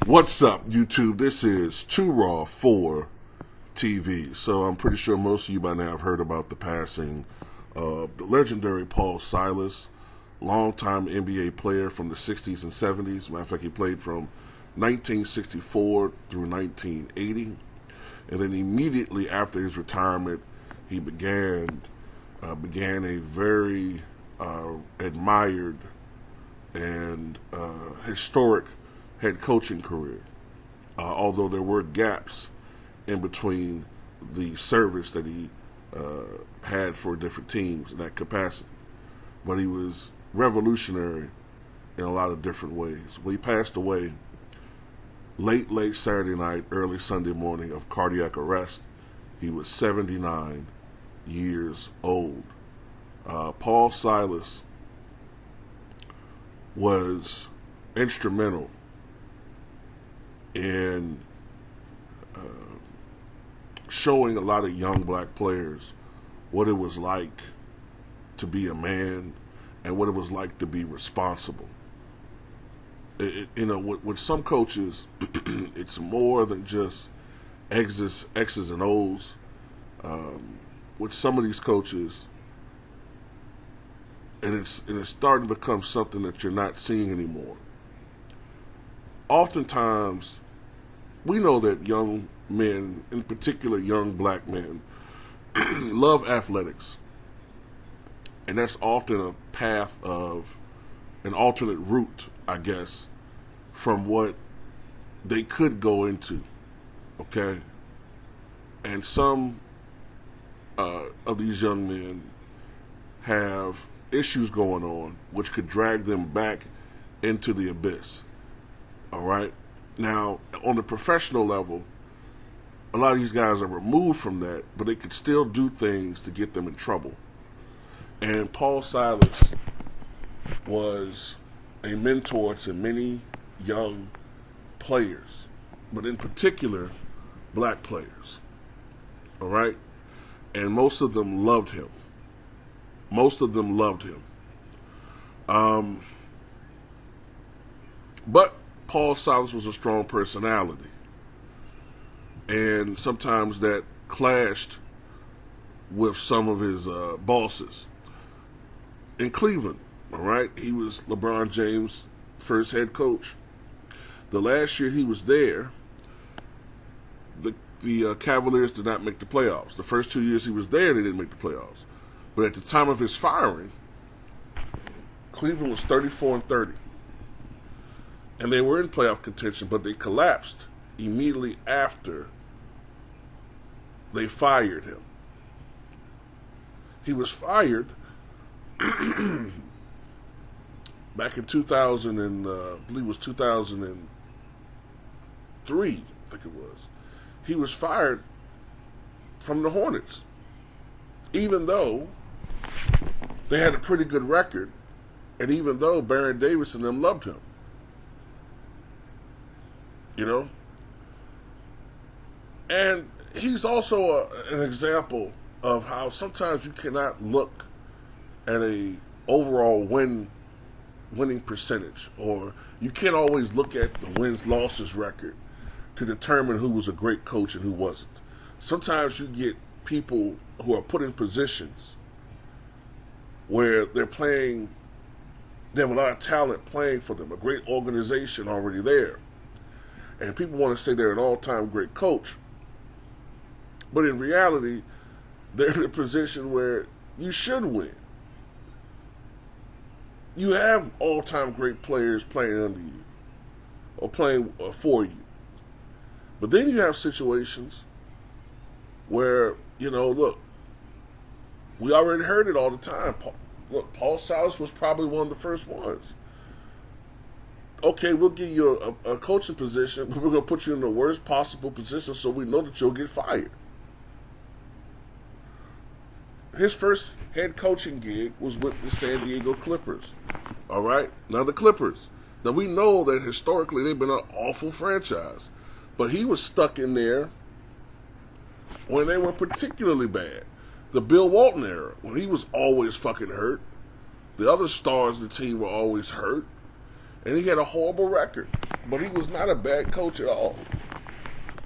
What's up, YouTube? This is Too Raw for TV. So I'm pretty sure most of you by now have heard about the passing of the legendary Paul Silas, longtime NBA player from the 60s and 70s. Matter of fact, he played from 1964 through 1980. And then immediately after his retirement, he began a very admired and historic head coaching career. Although there were gaps in between the service that he had for different teams in that capacity. But he was revolutionary in a lot of different ways. Well, he passed away late Saturday night, early Sunday morning of cardiac arrest. He was 79 years old. Paul Silas was instrumental in showing a lot of young black players what it was like to be a man and what it was like to be responsible. With some coaches, it's more than just X's and O's. With some of these coaches, and it's starting to become something that you're not seeing anymore. Oftentimes, we know that young men, in particular young black men, love athletics. And that's often a path of an alternate route, I guess, from what they could go into, okay? And some of these young men have issues going on which could drag them back into the abyss, all right? Now, on the professional level, a lot of these guys are removed from that, but they could still do things to get them in trouble. And Paul Silas was a mentor to many young players, but in particular, black players. All right? And most of them loved him. But Paul Silas was a strong personality. And sometimes that clashed with some of his bosses. In Cleveland, all right, he was LeBron James' first head coach. The last year he was there, the Cavaliers did not make the playoffs. The first 2 years he was there, they didn't make the playoffs. But at the time of his firing, Cleveland was 34-30. And they were in playoff contention, but they collapsed immediately after they fired him. He was fired back in 2000 and I believe it was 2003, I think it was. He was fired from the Hornets, even though they had a pretty good record, and even though Baron Davis and them loved him. You know? And he's also an example of how sometimes you cannot look at a overall winning percentage, or you can't always look at the wins-losses record to determine who was a great coach and who wasn't. Sometimes you get people who are put in positions where they have a lot of talent playing for them, a great organization already there. And people want to say they're an all-time great coach. But in reality, they're in a position where you should win. You have all-time great players playing under you or playing for you. But then you have situations where, look, we already heard it all the time. Paul Silas was probably one of the first ones. Okay, we'll give you a coaching position, but we're going to put you in the worst possible position so we know that you'll get fired. His first head coaching gig was with the San Diego Clippers. All right? Now the Clippers. Now we know that historically they've been an awful franchise. But he was stuck in there when they were particularly bad. The Bill Walton era, when he was always fucking hurt. The other stars of the team were always hurt. And he had a horrible record. But he was not a bad coach at all.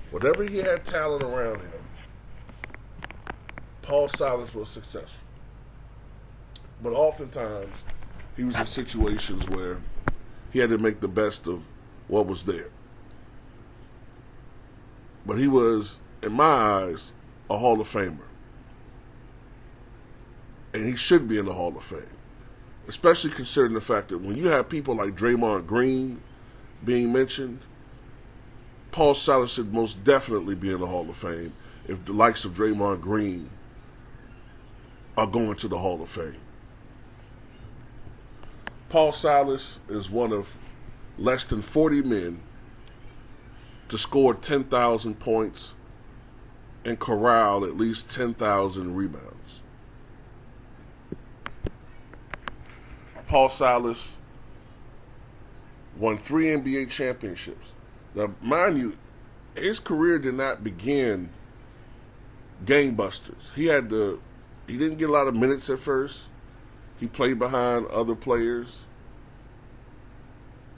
Whatever he had talent around him, Paul Silas was successful. But oftentimes, he was in situations where he had to make the best of what was there. But he was, in my eyes, a Hall of Famer. And he should be in the Hall of Fame. Especially considering the fact that when you have people like Draymond Green being mentioned, Paul Silas should most definitely be in the Hall of Fame if the likes of Draymond Green are going to the Hall of Fame. Paul Silas is one of less than 40 men to score 10,000 points and corral at least 10,000 rebounds. Paul Silas won 3 NBA championships. Now, mind you, his career did not begin gangbusters. He didn't get a lot of minutes at first. He played behind other players.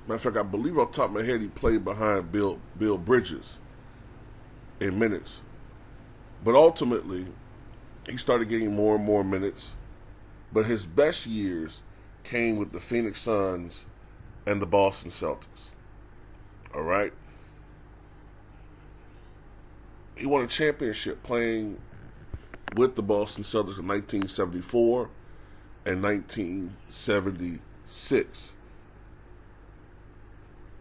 Matter of fact, I believe off the top of my head he played behind Bill Bridges in minutes. But ultimately, he started getting more and more minutes. But his best years came with the Phoenix Suns and the Boston Celtics. All right? He won a championship playing with the Boston Celtics in 1974 and 1976.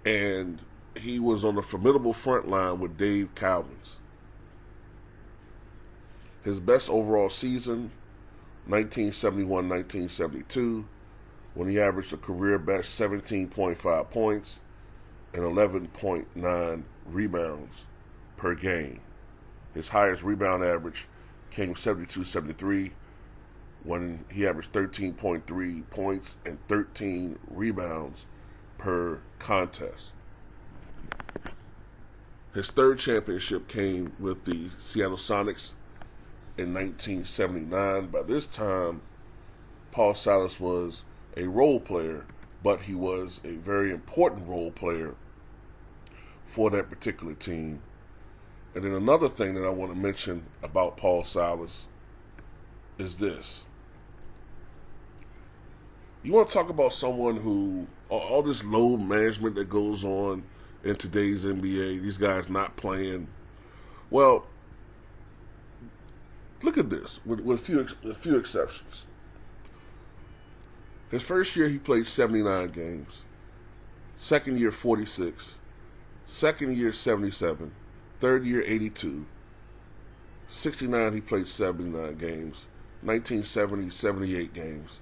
And he was on a formidable front line with Dave Cowens. His best overall season, 1971-1972, when he averaged a career best 17.5 points and 11.9 rebounds per game. His highest rebound average came 72-73 when he averaged 13.3 points and 13 rebounds per contest. His third championship came with the Seattle Sonics in 1979. By this time, Paul Silas was a role player, but he was a very important role player for that particular team. And then another thing that I want to mention about Paul Silas is this. You want to talk about someone who, all this load management that goes on in today's NBA, these guys not playing. Well, look at this, with a few exceptions. His first year, he played 79 games. Second year, 46. Second year, 77. Third year, 82. 69, he played 79 games. 1970, 78 games.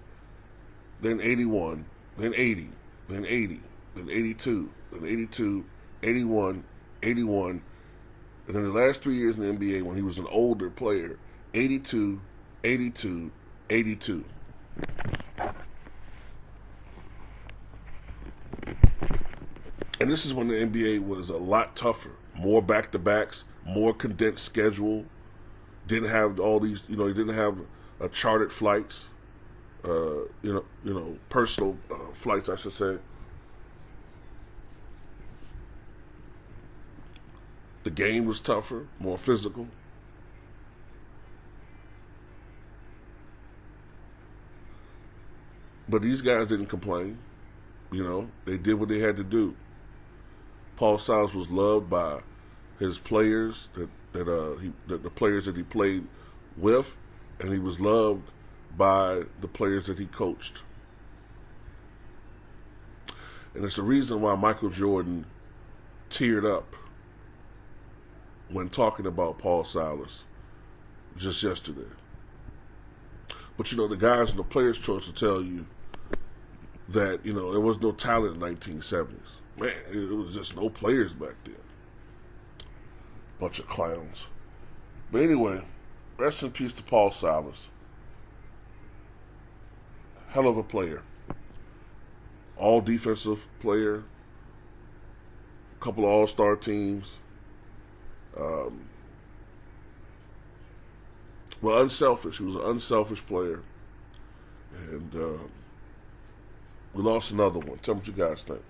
Then 81. Then 80. Then 80. Then 82. Then 82. 81. 81. And then the last 3 years in the NBA, when he was an older player, 82, 82, 82. And this is when the NBA was a lot tougher. More back-to-backs, more condensed schedule. Didn't have all these, he didn't have chartered flights. Personal flights, I should say. The game was tougher, more physical. But these guys didn't complain. They did what they had to do. Paul Silas was loved by his players, the players that he played with, and he was loved by the players that he coached. And it's the reason why Michael Jordan teared up when talking about Paul Silas just yesterday. But the guys in the Players' Choice will tell you that, there was no talent in the 1970s. Man, it was just no players back then. Bunch of clowns. But anyway, rest in peace to Paul Silas. Hell of a player. All defensive player. Couple of all-star teams. Unselfish. He was an unselfish player. And we lost another one. Tell me what you guys think.